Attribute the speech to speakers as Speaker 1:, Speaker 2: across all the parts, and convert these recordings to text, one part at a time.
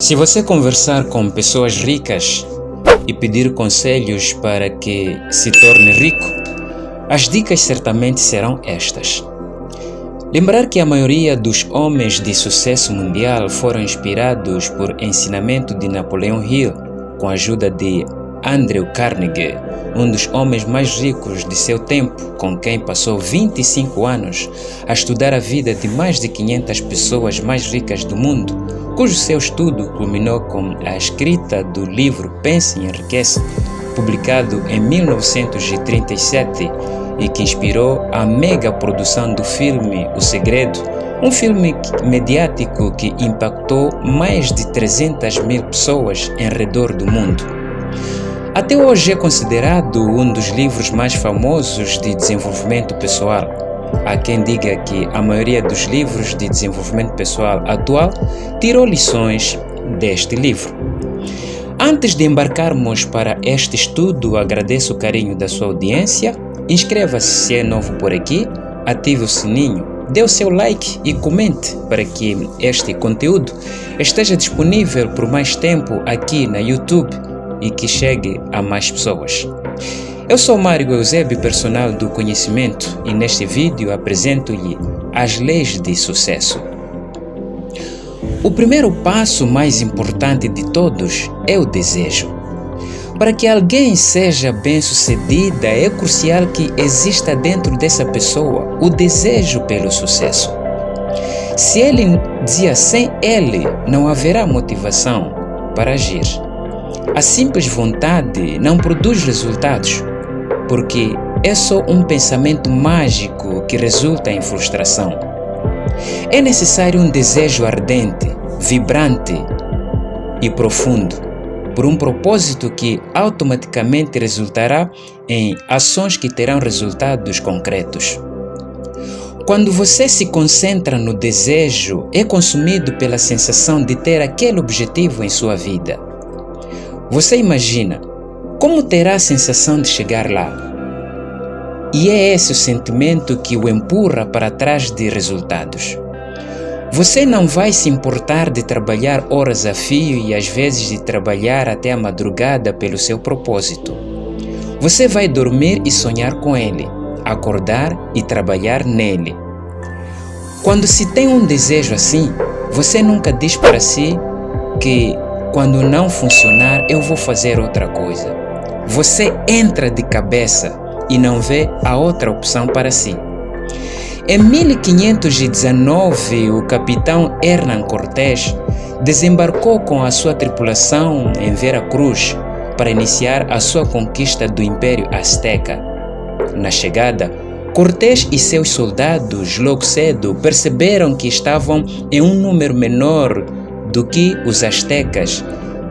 Speaker 1: Se você conversar com pessoas ricas e pedir conselhos para que se torne rico, as dicas certamente serão estas. Lembrar que a maioria dos homens de sucesso mundial foram inspirados por ensinamento de Napoleon Hill, com a ajuda de Andrew Carnegie, um dos homens mais ricos de seu tempo, com quem passou 25 anos a estudar a vida de mais de 500 pessoas mais ricas do mundo, cujo seu estudo culminou com a escrita do livro Pense e Enriqueça, publicado em 1937 e que inspirou a mega produção do filme O Segredo, um filme mediático que impactou mais de 300 mil pessoas em redor do mundo. Até hoje é considerado um dos livros mais famosos de desenvolvimento pessoal. Há quem diga que a maioria dos livros de desenvolvimento pessoal atual tirou lições deste livro. Antes de embarcarmos para este estudo, agradeço o carinho da sua audiência. Inscreva-se se é novo por aqui, ative o sininho, dê o seu like e comente para que este conteúdo esteja disponível por mais tempo aqui na YouTube e que chegue a mais pessoas. Eu sou Mário Eusébio, personal do conhecimento, e neste vídeo apresento-lhe as leis de sucesso. O primeiro passo mais importante de todos é o desejo. Para que alguém seja bem-sucedida, é crucial que exista dentro dessa pessoa o desejo pelo sucesso. Se ele dizia sem ele, não haverá motivação para agir. A simples vontade não produz resultados, porque é só um pensamento mágico que resulta em frustração. É necessário um desejo ardente, vibrante e profundo, por um propósito que automaticamente resultará em ações que terão resultados concretos. Quando você se concentra no desejo, é consumido pela sensação de ter aquele objetivo em sua vida. Você imagina como terá a sensação de chegar lá. E é esse o sentimento que o empurra para trás de resultados. Você não vai se importar de trabalhar horas a fio e às vezes de trabalhar até a madrugada pelo seu propósito. Você vai dormir e sonhar com ele, acordar e trabalhar nele. Quando se tem um desejo assim, você nunca diz para si que quando não funcionar eu vou fazer outra coisa. Você entra de cabeça e não vê a outra opção para si. Em 1519, o capitão Hernán Cortés desembarcou com a sua tripulação em Veracruz para iniciar a sua conquista do Império Azteca. Na chegada, Cortés e seus soldados logo cedo perceberam que estavam em um número menor do que os aztecas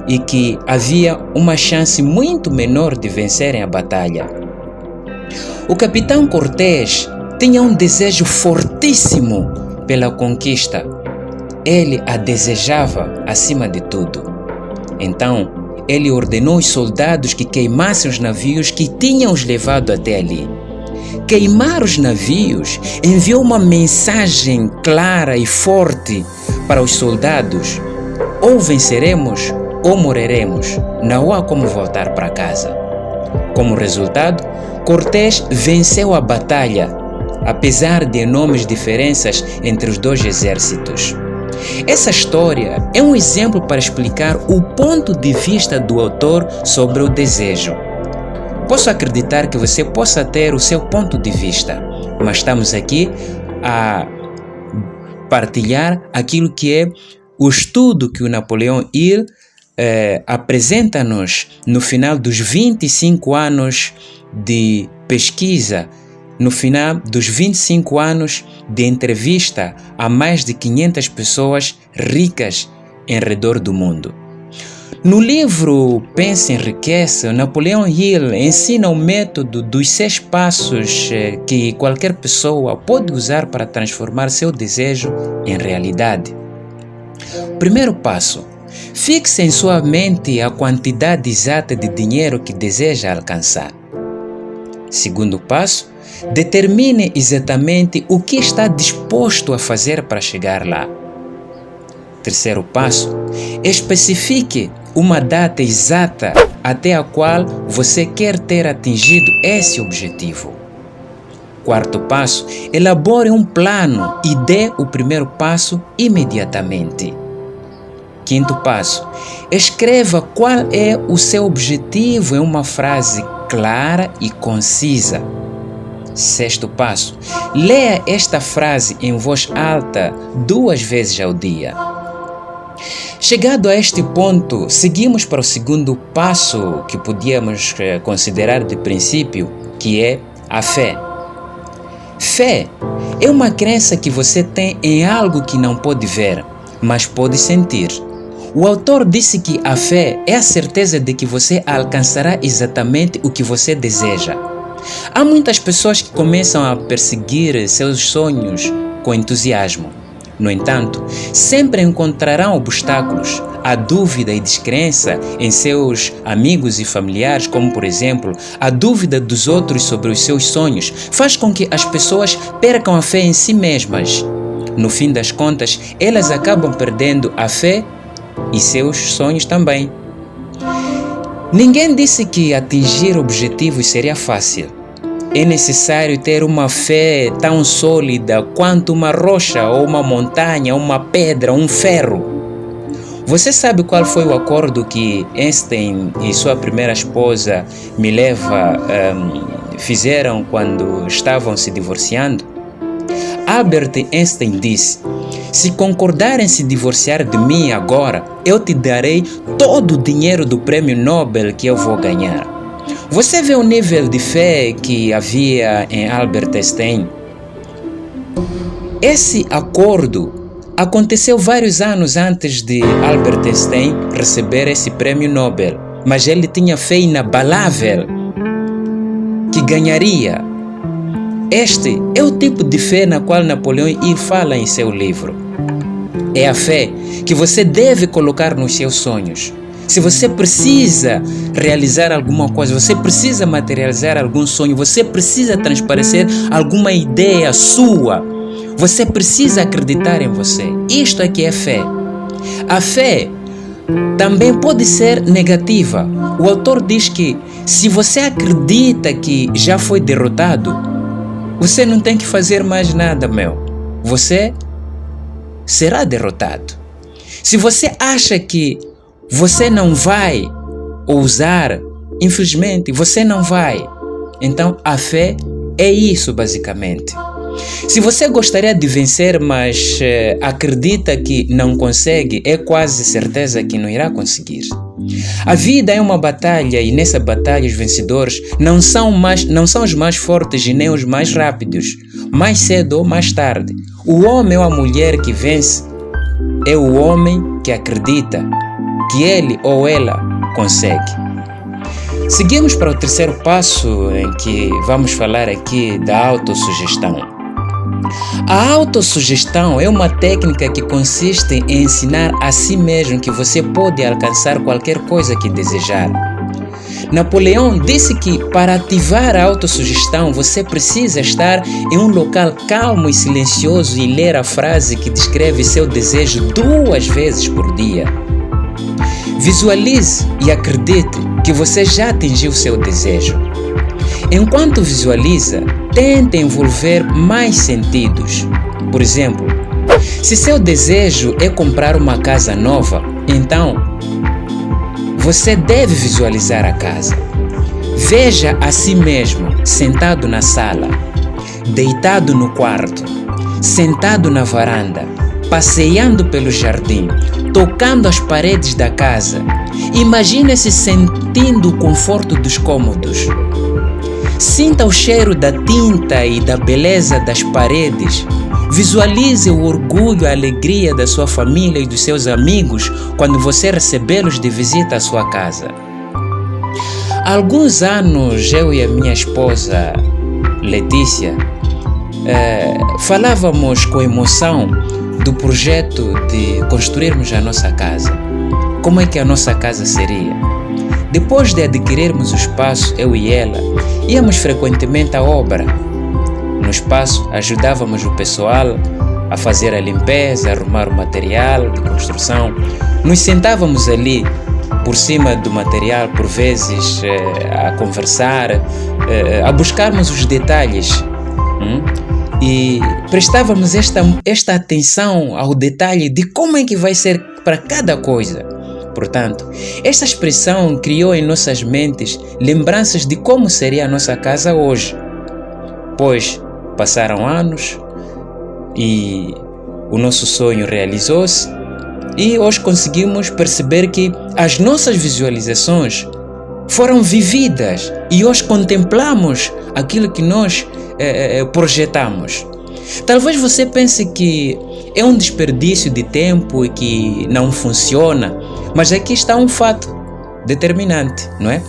Speaker 1: e que havia uma chance muito menor de vencerem a batalha. O capitão Cortés tinha um desejo fortíssimo pela conquista. Ele a desejava acima de tudo. Então, ele ordenou os soldados que queimassem os navios que tinham os levado até ali. Queimar os navios enviou uma mensagem clara e forte para os soldados: ou venceremos ou morreremos, não há como voltar para casa. Como resultado, Cortés venceu a batalha, apesar de enormes diferenças entre os dois exércitos. Essa história é um exemplo para explicar o ponto de vista do autor sobre o desejo. Posso acreditar que você possa ter o seu ponto de vista, mas estamos aqui a partilhar aquilo que é o estudo que o Napoleon Hill apresenta-nos no final dos 25 anos de pesquisa, no final dos 25 anos de entrevista a mais de 500 pessoas ricas em redor do mundo. No livro Pense e Enriqueça, Napoleon Hill ensina o método dos 6 passos que qualquer pessoa pode usar para transformar seu desejo em realidade. Primeiro passo: fixe em sua mente a quantidade exata de dinheiro que deseja alcançar. Segundo passo: determine exatamente o que está disposto a fazer para chegar lá. terceiro passo, especifique uma data exata até a qual você quer ter atingido esse objetivo. Quarto passo, elabore um plano e dê o primeiro passo imediatamente. Quinto passo, escreva qual é o seu objetivo em uma frase clara e concisa. Sexto passo, leia esta frase em voz alta 2 vezes ao dia. Chegado a este ponto, seguimos para o segundo passo que podíamos considerar de princípio, que é a fé. Fé é uma crença que você tem em algo que não pode ver, mas pode sentir. O autor disse que a fé é a certeza de que você alcançará exatamente o que você deseja. Há muitas pessoas que começam a perseguir seus sonhos com entusiasmo. No entanto, sempre encontrarão obstáculos. A dúvida e descrença em seus amigos e familiares, como por exemplo, a dúvida dos outros sobre os seus sonhos, faz com que as pessoas percam a fé em si mesmas. No fim das contas, elas acabam perdendo a fé e seus sonhos também. Ninguém disse que atingir objetivos seria fácil. É necessário ter uma fé tão sólida quanto uma rocha ou uma montanha, uma pedra, um ferro. Você sabe qual foi o acordo que Einstein e sua primeira esposa Mileva fizeram quando estavam se divorciando? Albert Einstein disse: "Se concordarem se divorciar de mim agora, eu te darei todo o dinheiro do prêmio Nobel que eu vou ganhar." Você vê o nível de fé que havia em Albert Einstein? Esse acordo aconteceu vários anos antes de Albert Einstein receber esse prêmio Nobel, mas ele tinha fé inabalável que ganharia. Este é o tipo de fé na qual Napoleão Hill fala em seu livro. É a fé que você deve colocar nos seus sonhos. Se você precisa realizar alguma coisa, você precisa materializar algum sonho, você precisa transparecer alguma ideia sua, você precisa acreditar em você. Isto é que é fé. A fé também pode ser negativa. O autor diz que se você acredita que já foi derrotado, você não tem que fazer mais nada, meu. Você será derrotado. Se você acha que você não vai ousar, infelizmente, você não vai. Então, a fé é isso, basicamente. Se você gostaria de vencer, mas acredita que não consegue, é quase certeza que não irá conseguir. A vida é uma batalha e nessa batalha os vencedores não são os mais fortes e nem os mais rápidos, mais cedo ou mais tarde. O homem ou a mulher que vence é o homem que acredita que ele ou ela consegue. Seguimos para o terceiro passo, em que vamos falar aqui da autossugestão. A autossugestão é uma técnica que consiste em ensinar a si mesmo que você pode alcançar qualquer coisa que desejar. Napoleão disse que para ativar a autossugestão você precisa estar em um local calmo e silencioso e ler a frase que descreve seu desejo 2 vezes por dia. Visualize e acredite que você já atingiu seu desejo. Enquanto visualiza, tente envolver mais sentidos. Por exemplo, se seu desejo é comprar uma casa nova, então você deve visualizar a casa. Veja a si mesmo sentado na sala, deitado no quarto, sentado na varanda, passeando pelo jardim, tocando as paredes da casa. Imagine-se sentindo o conforto dos cômodos. Sinta o cheiro da tinta e da beleza das paredes. Visualize o orgulho e a alegria da sua família e dos seus amigos quando você recebê-los de visita à sua casa. Há alguns anos, eu e a minha esposa, Letícia, falávamos com emoção do projeto de construirmos a nossa casa. Como é que a nossa casa seria? Depois de adquirirmos o espaço, eu e ela íamos frequentemente à obra. No espaço, ajudávamos o pessoal a fazer a limpeza, a arrumar o material de construção. Nos sentávamos ali por cima do material, por vezes a conversar, a buscarmos os detalhes. E prestávamos esta atenção ao detalhe de como é que vai ser para cada coisa. Portanto, esta expressão criou em nossas mentes lembranças de como seria a nossa casa hoje. Pois passaram anos e o nosso sonho realizou-se e hoje conseguimos perceber que as nossas visualizações foram vividas e hoje contemplamos aquilo que nós projetamos. Talvez você pense que é um desperdício de tempo e que não funciona, mas aqui está um fato determinante, não é?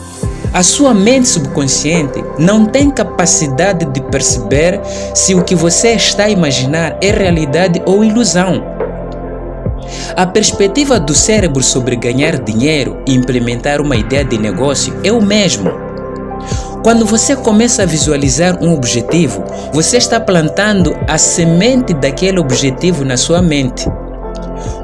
Speaker 1: A sua mente subconsciente não tem capacidade de perceber se o que você está a imaginar é realidade ou ilusão. A perspectiva do cérebro sobre ganhar dinheiro e implementar uma ideia de negócio é o mesmo. Quando você começa a visualizar um objetivo, você está plantando a semente daquele objetivo na sua mente.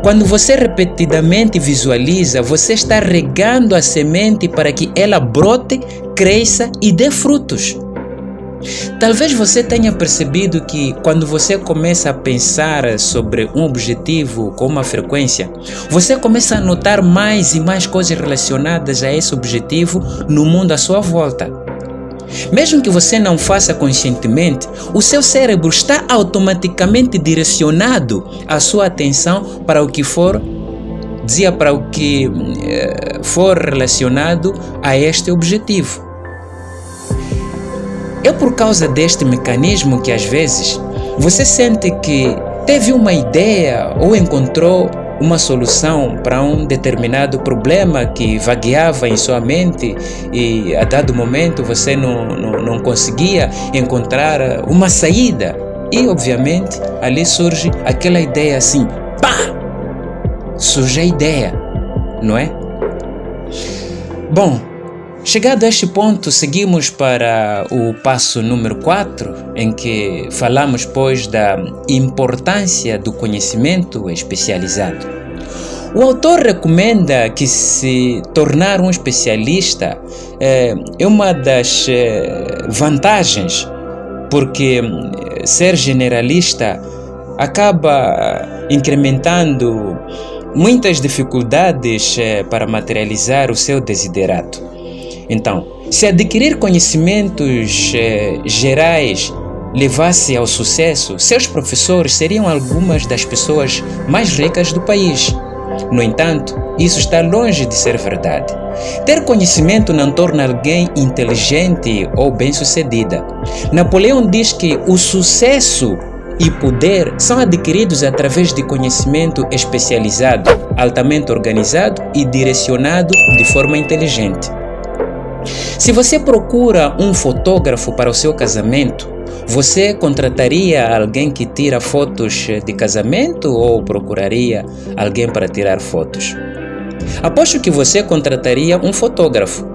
Speaker 1: Quando você repetidamente visualiza, você está regando a semente para que ela brote, cresça e dê frutos. Talvez você tenha percebido que quando você começa a pensar sobre um objetivo com uma frequência, você começa a notar mais e mais coisas relacionadas a esse objetivo no mundo à sua volta. Mesmo que você não faça conscientemente, o seu cérebro está automaticamente direcionado a sua atenção para o que for relacionado a este objetivo. É por causa deste mecanismo que às vezes você sente que teve uma ideia ou encontrou uma solução para um determinado problema que vagueava em sua mente e a dado momento você não conseguia encontrar uma saída. E obviamente ali surge aquela ideia assim, pá! Surge a ideia, não é? Bom, chegado a este ponto, seguimos para o passo número 4, em que falamos, pois, da importância do conhecimento especializado. O autor recomenda que se tornar um especialista é uma das vantagens, porque ser generalista acaba incrementando muitas dificuldades para materializar o seu desiderato. Então, se adquirir conhecimentos gerais levasse ao sucesso, seus professores seriam algumas das pessoas mais ricas do país. No entanto, isso está longe de ser verdade. Ter conhecimento não torna alguém inteligente ou bem-sucedida. Napoleão diz que o sucesso e poder são adquiridos através de conhecimento especializado, altamente organizado e direcionado de forma inteligente. Se você procura um fotógrafo para o seu casamento, você contrataria alguém que tira fotos de casamento ou procuraria alguém para tirar fotos? Aposto que você contrataria um fotógrafo,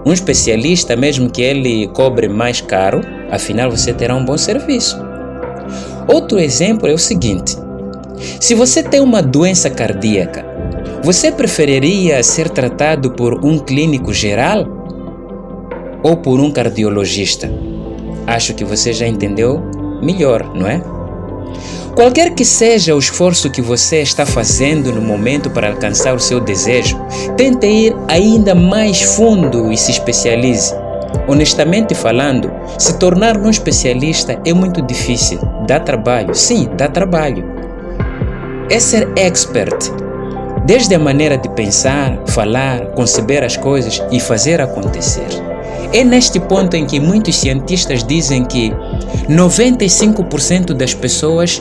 Speaker 1: um especialista, mesmo que ele cobre mais caro, afinal você terá um bom serviço. Outro exemplo é o seguinte: se você tem uma doença cardíaca, você preferiria ser tratado por um clínico geral ou por um cardiologista? Acho que você já entendeu melhor, não é? Qualquer que seja o esforço que você está fazendo no momento para alcançar o seu desejo, tente ir ainda mais fundo e se especialize. Honestamente falando, se tornar um especialista é muito difícil. Dá trabalho, sim, dá trabalho. É ser expert, desde a maneira de pensar, falar, conceber as coisas e fazer acontecer. É neste ponto em que muitos cientistas dizem que 95% das pessoas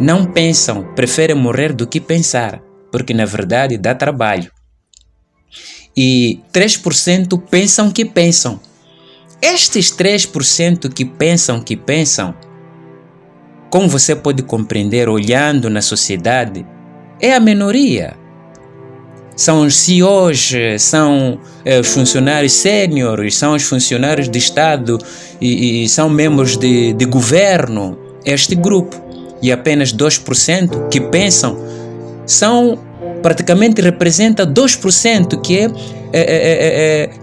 Speaker 1: não pensam, preferem morrer do que pensar, porque na verdade dá trabalho. E 3% pensam que pensam. Estes 3% que pensam, como você pode compreender olhando na sociedade, é a minoria. São os CEOs, são os funcionários sêniores, são os funcionários de Estado e são membros de governo, este grupo. e apenas 2% que pensam praticamente representa 2%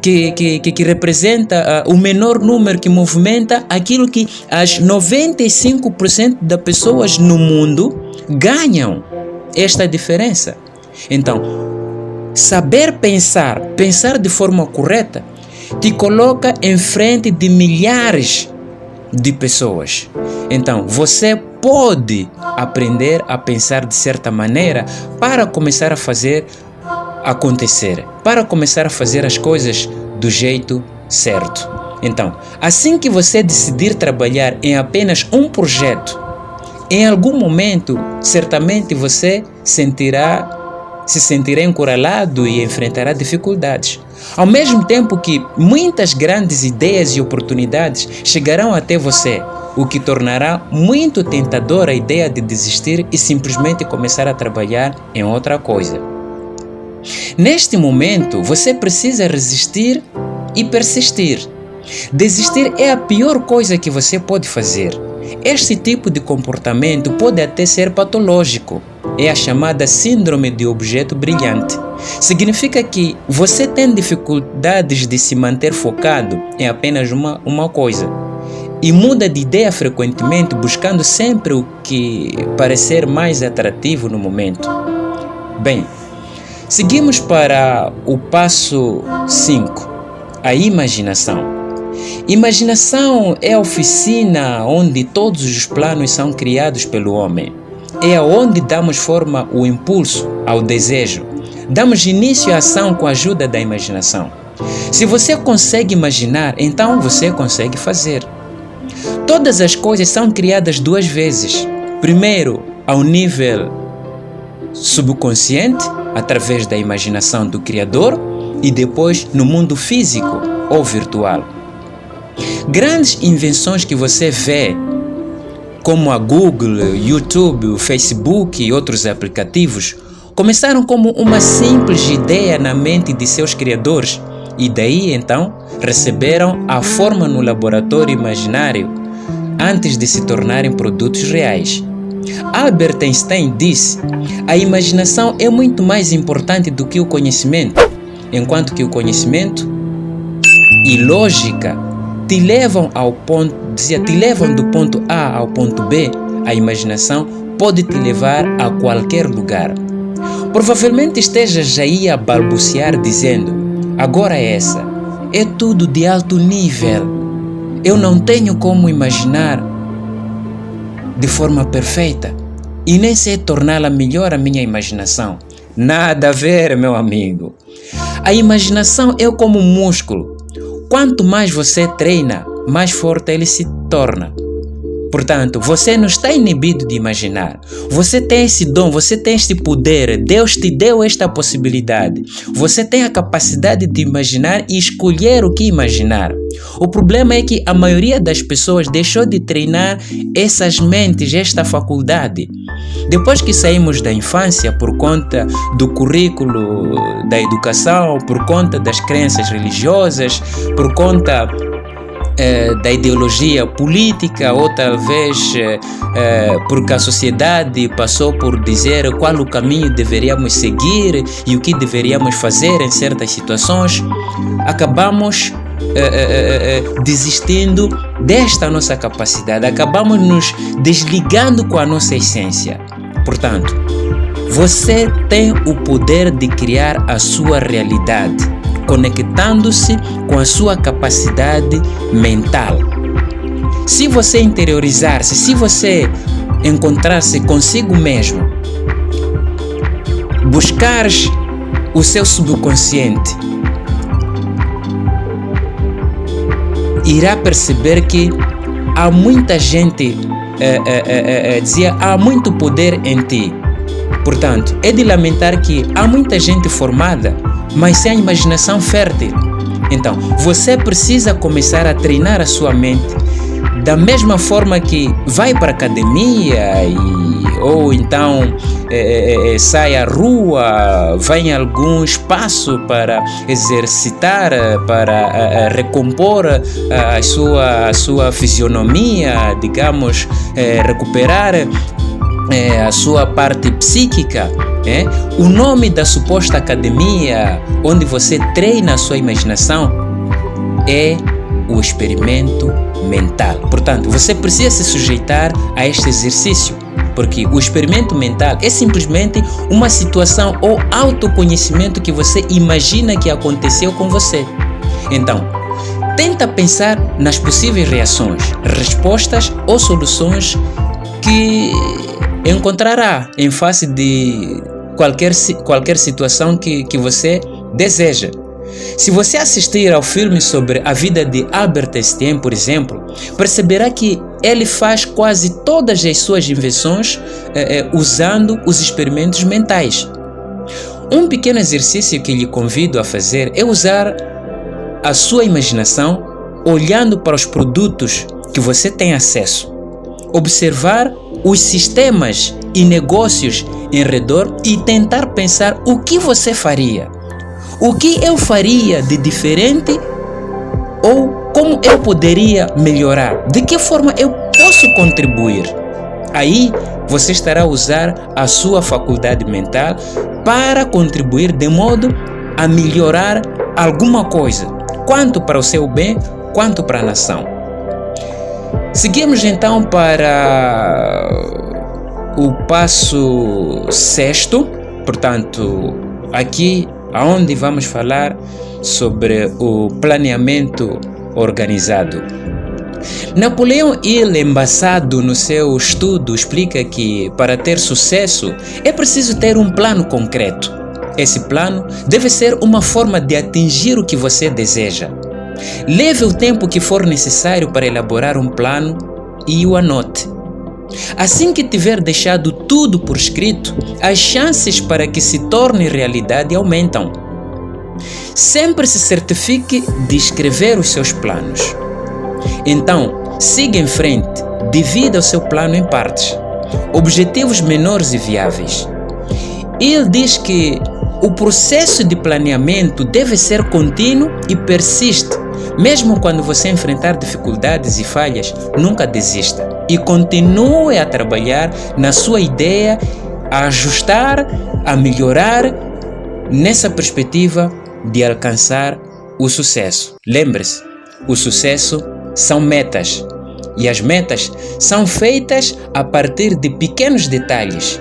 Speaker 1: que representa o menor número que movimenta aquilo que as 95% das pessoas no mundo ganham. Esta diferença. Então, saber pensar de forma correta, te coloca em frente de milhares de pessoas. Então, você pode aprender a pensar de certa maneira para começar a fazer acontecer, para começar a fazer as coisas do jeito certo. Então, assim que você decidir trabalhar em apenas um projeto, em algum momento, certamente você se sentirá encurralado e enfrentará dificuldades. Ao mesmo tempo que muitas grandes ideias e oportunidades chegarão até você, o que tornará muito tentadora a ideia de desistir e simplesmente começar a trabalhar em outra coisa. Neste momento, você precisa resistir e persistir. Desistir é a pior coisa que você pode fazer. Este tipo de comportamento pode até ser patológico. É a chamada síndrome de objeto brilhante. Significa que você tem dificuldades de se manter focado em apenas uma coisa e muda de ideia frequentemente, buscando sempre o que parecer mais atrativo no momento. Bem, seguimos para o passo 5, a imaginação. Imaginação é a oficina onde todos os planos são criados pelo homem. É onde damos forma ao impulso, ao desejo. Damos início à ação com a ajuda da imaginação. Se você consegue imaginar, então você consegue fazer. Todas as coisas são criadas duas vezes. Primeiro, ao nível subconsciente, através da imaginação do Criador, e depois no mundo físico ou virtual. Grandes invenções que você vê, como a Google, YouTube, o Facebook e outros aplicativos, começaram como uma simples ideia na mente de seus criadores e daí então receberam a forma no laboratório imaginário antes de se tornarem produtos reais. Albert Einstein disse: a imaginação é muito mais importante do que o conhecimento, enquanto que o conhecimento e lógica te levam do ponto A ao ponto B. A imaginação pode te levar a qualquer lugar. Provavelmente estejas aí a balbuciar dizendo: agora essa é tudo de alto nível. Eu não tenho como imaginar de forma perfeita e nem sei torná-la melhor a minha imaginação. Nada a ver, meu amigo. A imaginação é como um músculo. Quanto mais você treina, mais forte ele se torna. Portanto, você não está inibido de imaginar. Você tem esse dom, você tem este poder. Deus te deu esta possibilidade. Você tem a capacidade de imaginar e escolher o que imaginar. O problema é que a maioria das pessoas deixou de treinar essas mentes, esta faculdade. Depois que saímos da infância por conta do currículo da educação, por conta das crenças religiosas, por conta da ideologia política ou talvez porque a sociedade passou por dizer qual o caminho deveríamos seguir e o que deveríamos fazer em certas situações, acabamos desistindo desta nossa capacidade, acabamos nos desligando com a nossa essência. Portanto, você tem o poder de criar a sua realidade, conectando-se com a sua capacidade mental. Se você interiorizar-se, se você encontrar-se consigo mesmo, buscar o seu subconsciente, irá perceber que há muita gente, há muito poder em ti. Portanto, é de lamentar que há muita gente formada, mas sem a imaginação fértil. Então, você precisa começar a treinar a sua mente da mesma forma que vai para a academia ou então sai à rua, vai em algum espaço para exercitar, para recompor a sua fisionomia, digamos, recuperar a sua parte psíquica, o nome da suposta academia onde você treina a sua imaginação é o experimento mental. Portanto, você precisa se sujeitar a este exercício, porque o experimento mental é simplesmente uma situação ou autoconhecimento que você imagina que aconteceu com você. Então, tenta pensar nas possíveis reações, respostas ou soluções que encontrará em face de qualquer situação que você deseja. Se você assistir ao filme sobre a vida de Albert Einstein, por exemplo, perceberá que ele faz quase todas as suas invenções usando os experimentos mentais. Um pequeno exercício que lhe convido a fazer é usar a sua imaginação olhando para os produtos que você tem acesso, observar os sistemas e negócios em redor e tentar pensar o que você faria. O que eu faria de diferente ou como eu poderia melhorar? De que forma eu posso contribuir? Aí você estará a usar a sua faculdade mental para contribuir de modo a melhorar alguma coisa, quanto para o seu bem, quanto para a nação. Seguimos então para o passo 6º, portanto, aqui onde vamos falar sobre o planeamento organizado. Napoleão Hill, embasado no seu estudo, explica que para ter sucesso é preciso ter um plano concreto. Esse plano deve ser uma forma de atingir o que você deseja. Leve o tempo que for necessário para elaborar um plano e o anote. Assim que tiver deixado tudo por escrito, as chances para que se torne realidade aumentam. Sempre se certifique de escrever os seus planos. Então, siga em frente, divida o seu plano em partes, objetivos menores e viáveis. Ele diz que o processo de planeamento deve ser contínuo e persiste. Mesmo quando você enfrentar dificuldades e falhas, nunca desista e continue a trabalhar na sua ideia, a ajustar, a melhorar nessa perspectiva de alcançar o sucesso. Lembre-se, o sucesso são metas e as metas são feitas a partir de pequenos detalhes.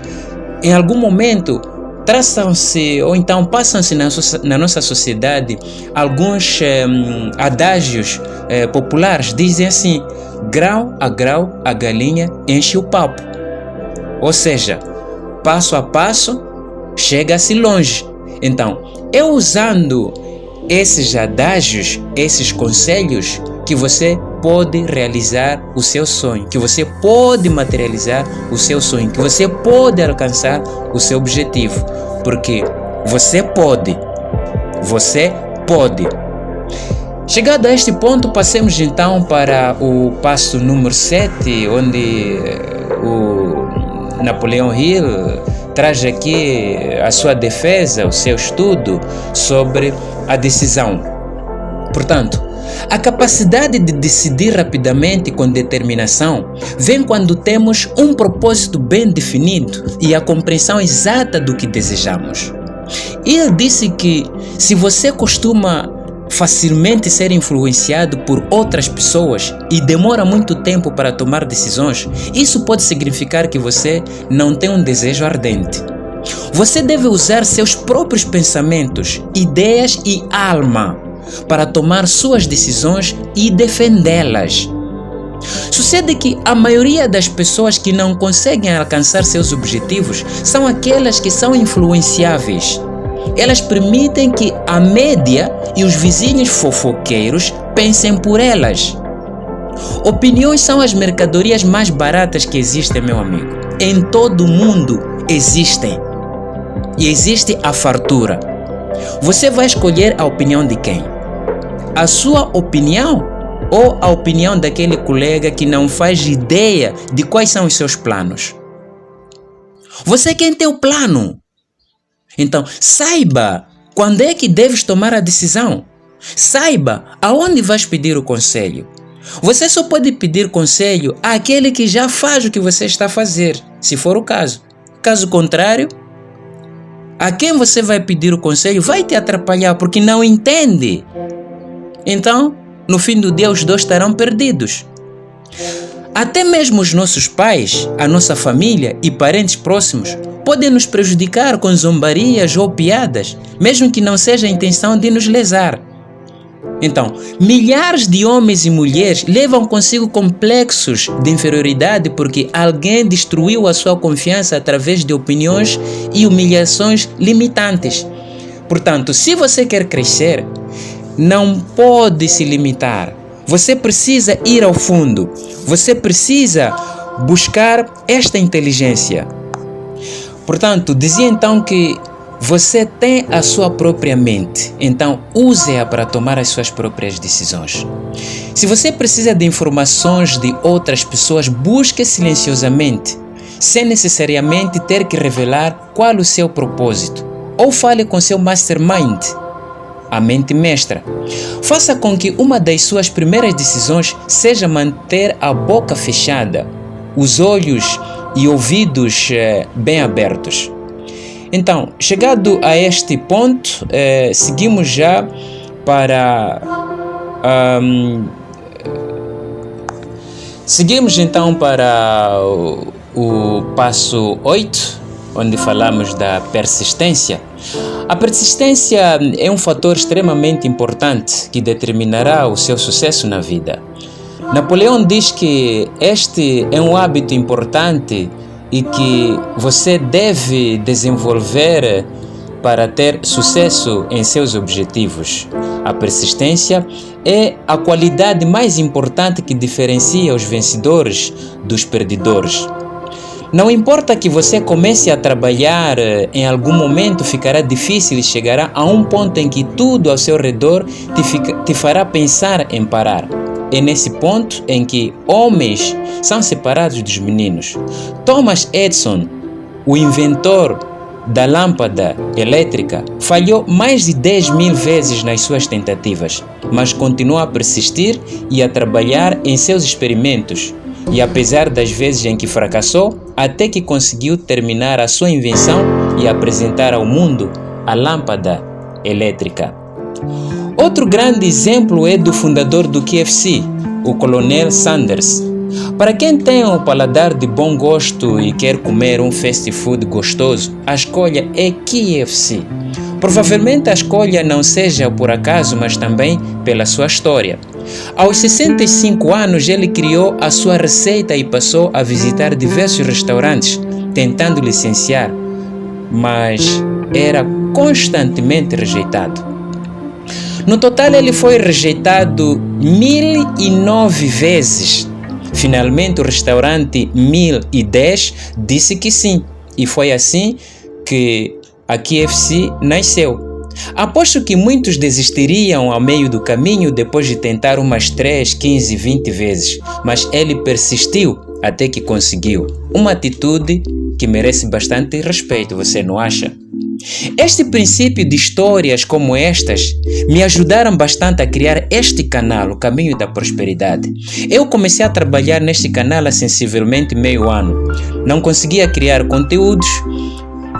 Speaker 1: Em algum momento, traçam-se ou então passam-se na nossa sociedade alguns adágios populares. Dizem assim: grau a galinha enche o papo. Ou seja, passo a passo chega-se longe. Então, é usando esses adágios, esses conselhos, que você pode realizar o seu sonho, que você pode materializar o seu sonho, que você pode alcançar o seu objetivo, porque você pode. Chegado a este ponto, passemos então para o passo número 7, onde o Napoleão Hill traz aqui a sua defesa, o seu estudo sobre a decisão. Portanto, a capacidade de decidir rapidamente com determinação vem quando temos um propósito bem definido e a compreensão exata do que desejamos. Ele disse que se você costuma facilmente ser influenciado por outras pessoas e demora muito tempo para tomar decisões, isso pode significar que você não tem um desejo ardente. Você deve usar seus próprios pensamentos, ideias e alma para tomar suas decisões e defendê-las. Sucede que a maioria das pessoas que não conseguem alcançar seus objetivos são aquelas que são influenciáveis. Elas permitem que a média e os vizinhos fofoqueiros pensem por elas. Opiniões são as mercadorias mais baratas que existem, meu amigo. Em todo o mundo existem. E existe a fartura. Você vai escolher a opinião de quem? A sua opinião ou a opinião daquele colega que não faz ideia de quais são os seus planos? Você quem tem o plano. Então, saiba quando é que deves tomar a decisão. Saiba aonde vais pedir o conselho. Você só pode pedir conselho àquele que já faz o que você está a fazer. se for o caso. Caso contrário, a quem você vai pedir o conselho vai te atrapalhar porque não entende. Então, no fim do dia, os dois estarão perdidos. Até mesmo os nossos pais, a nossa família e parentes próximos podem nos prejudicar com zombarias ou piadas, mesmo que não seja a intenção de nos lesar. Então, milhares de homens e mulheres levam consigo complexos de inferioridade porque alguém destruiu a sua confiança através de opiniões e humilhações limitantes. Portanto, se você quer crescer, não pode se limitar. Você precisa ir ao fundo. Você precisa buscar esta inteligência. Portanto, dizia então que você tem a sua própria mente, então use-a para tomar as suas próprias decisões. Se você precisa de informações de outras pessoas, busque silenciosamente, sem necessariamente ter que revelar qual o seu propósito. Ou fale com seu mastermind, a mente mestra. Faça com que uma das suas primeiras decisões seja manter a boca fechada, os olhos e ouvidos bem abertos. Então, chegado a este ponto, seguimos já para... seguimos então para o passo 8, onde falamos da persistência. A persistência é um fator extremamente importante que determinará o seu sucesso na vida. Napoleão diz que este é um hábito importante e que você deve desenvolver para ter sucesso em seus objetivos. A persistência é a qualidade mais importante que diferencia os vencedores dos perdedores. Não importa que você comece a trabalhar, em algum momento ficará difícil e chegará a um ponto em que tudo ao seu redor te fará pensar em parar. É nesse ponto em que homens são separados dos meninos. Thomas Edison, o inventor da lâmpada elétrica, falhou mais de 10.000 vezes nas suas tentativas, mas continuou a persistir e a trabalhar em seus experimentos. E apesar das vezes em que fracassou, até que conseguiu terminar a sua invenção e apresentar ao mundo a lâmpada elétrica. Outro grande exemplo é do fundador do KFC, o Coronel Sanders. Para quem tem um paladar de bom gosto e quer comer um fast food gostoso, a escolha é KFC. Provavelmente a escolha não seja por acaso, mas também pela sua história. Aos 65 anos, ele criou a sua receita e passou a visitar diversos restaurantes, tentando licenciar, mas era constantemente rejeitado. No total, ele foi rejeitado 1.009 vezes. Finalmente, o restaurante 1010 disse que sim, e foi assim que a KFC nasceu. Aposto que muitos desistiriam ao meio do caminho depois de tentar umas 3, 15, 20 vezes, mas ele persistiu até que conseguiu. Uma atitude que merece bastante respeito, você não acha? Este princípio de histórias como estas me ajudaram bastante a criar este canal, o Caminho da Prosperidade. Eu comecei a trabalhar neste canal há sensivelmente meio ano. Não conseguia criar conteúdos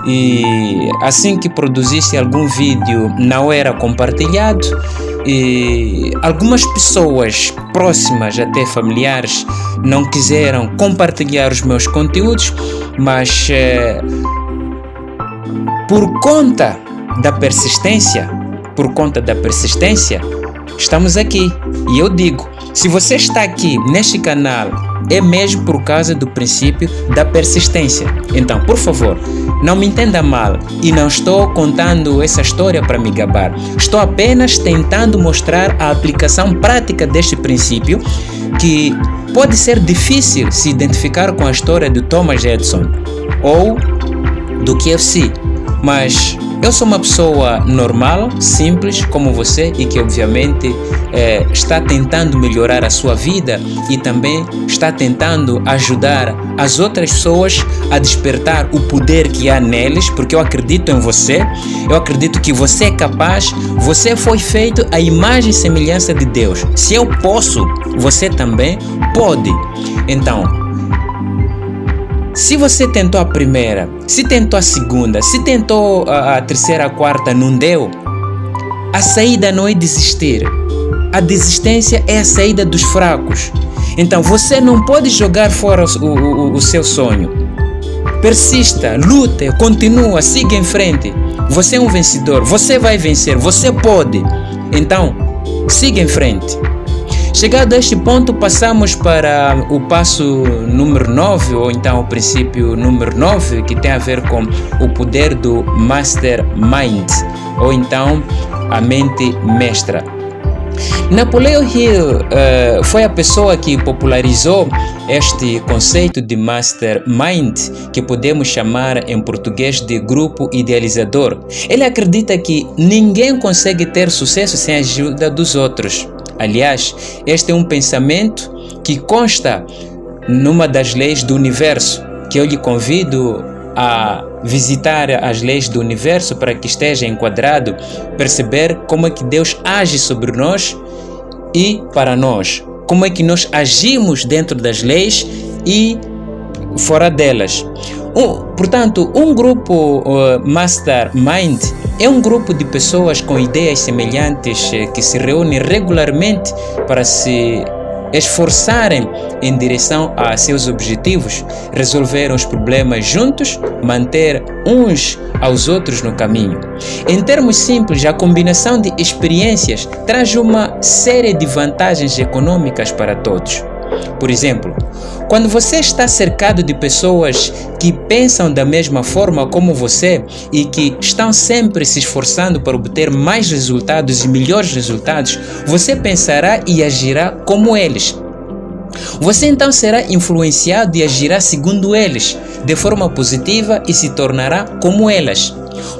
Speaker 1: e assim que produzisse algum vídeo não era compartilhado e algumas pessoas próximas, até familiares, não quiseram compartilhar os meus conteúdos, mas por conta da persistência, estamos aqui. E eu digo, se você está aqui neste canal, é mesmo por causa do princípio da persistência. Então, por favor, não me entenda mal e não estou contando essa história para me gabar. Estou apenas tentando mostrar a aplicação prática deste princípio, que pode ser difícil se identificar com a história de Thomas Edison ou do KFC. Mas eu sou uma pessoa normal, simples como você e que obviamente está tentando melhorar a sua vida e também está tentando ajudar as outras pessoas a despertar o poder que há neles, porque eu acredito em você, eu acredito que você é capaz, você foi feito à imagem e semelhança de Deus. Se eu posso, você também pode. Então, Se você tentou a primeira, se tentou a segunda, se tentou a terceira, a quarta, não deu, a saída não é desistir. A desistência é a saída dos fracos. Então você não pode jogar fora o seu sonho. Persista, luta, continua, siga em frente. Você é um vencedor, você vai vencer, você pode. Então, siga em frente. Chegado a este ponto, passamos para o passo número 9, ou então o princípio número 9, que tem a ver com o poder do Mastermind, ou então a mente mestra. Napoleon Hill foi a pessoa que popularizou este conceito de Mastermind, que podemos chamar em português de grupo idealizador. Ele acredita que ninguém consegue ter sucesso sem a ajuda dos outros. Aliás, este é um pensamento que consta numa das leis do universo, que eu lhe convido a visitar as leis do universo para que esteja enquadrado, perceber como é que Deus age sobre nós e para nós, como é que nós agimos dentro das leis e fora delas. Portanto, um grupo Mastermind é um grupo de pessoas com ideias semelhantes que se reúnem regularmente para se esforçarem em direção a seus objetivos, resolver os problemas juntos, manter uns aos outros no caminho. Em termos simples, a combinação de experiências traz uma série de vantagens econômicas para todos. Por exemplo, quando você está cercado de pessoas que pensam da mesma forma como você e que estão sempre se esforçando para obter mais resultados e melhores resultados, você pensará e agirá como eles. Você então será influenciado e agirá segundo eles, de forma positiva, e se tornará como elas.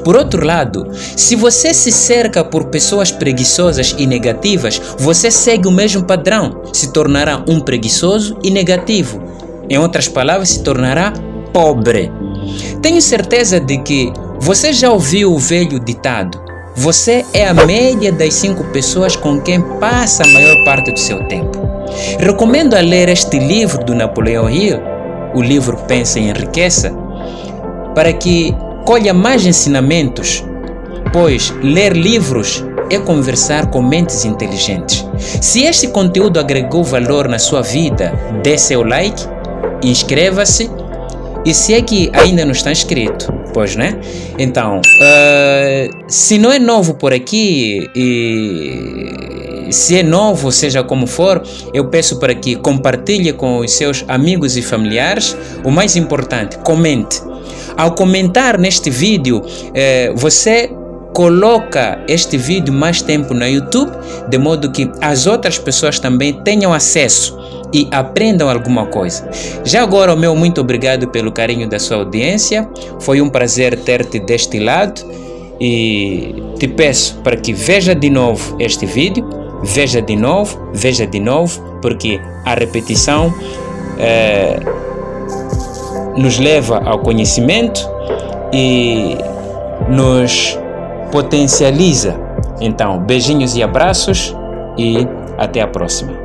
Speaker 1: Por outro lado, se você se cerca por pessoas preguiçosas e negativas, você segue o mesmo padrão, se tornará um preguiçoso e negativo. Em outras palavras, se tornará pobre. Tenho certeza de que você já ouviu o velho ditado: você é a média das 5 pessoas com quem passa a maior parte do seu tempo. Recomendo a ler este livro do Napoleon Hill, o livro Pensa e Enriqueça, para que colha mais ensinamentos, pois ler livros é conversar com mentes inteligentes. Se este conteúdo agregou valor na sua vida, dê seu like, inscreva-se, e se é que ainda não está inscrito, pois né? Então, se não é novo por aqui, e se é novo, seja como for, eu peço para que compartilhe com os seus amigos e familiares. O mais importante, comente. Ao comentar neste vídeo, você coloca este vídeo mais tempo no YouTube, de modo que as outras pessoas também tenham acesso e aprendam alguma coisa. Já agora, o meu muito obrigado pelo carinho da sua audiência. Foi um prazer ter-te deste lado e te peço para que veja de novo este vídeo, veja de novo, porque a repetição nos leva ao conhecimento e nos potencializa. Então, beijinhos e abraços e até a próxima.